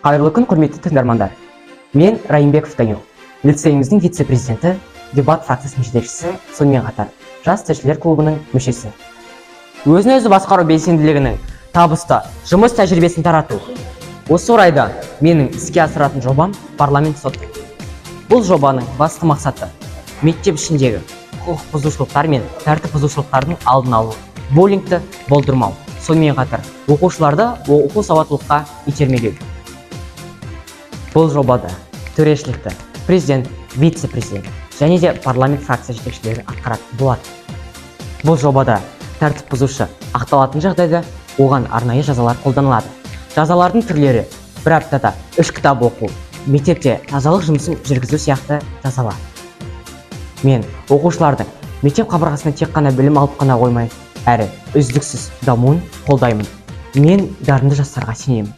Қайырлы күн, құрметті тыңдармандар. Мен Райымбеков Данил, лицейіміздің вице-президенті, дебат фракциясының жетекшісі, сонымен қатар жас тілшілер клубының мүшесі. Өзін-өзі басқару белсенділігінің табысты жұмыс тәжірибесін тарату. Осы орайда менің іске асыратын жобам парламент соты. Бұл жобаның басты мақсаты мектеп ішіндегі құқық бұзушылықтар мен тәртіп бұзушылықтардың алдын алу, буллингті болдырмау, сонымен қатар оқушыларды оқу сауаттылыққа итермелеу. Бұл жобада төрешілікті президент, вице-президент және де парламент фракция жетекшілері атқаратын болады. Бұл жобада тәртіп бұзушы ақталатын жағдайда оған арнайы жазалар қолданылады. Жазалардың түрлері бір аптада 3 кітап оқу, мектепте тазалық жұмысын жүргізу сияқты жазалар. Мен оқушылардың мектеп қабырғасында тек қана білім алып қана қоймай, әрі үздіксіз дамуын қолдаймын. Мен дарынды жастарға сенемін.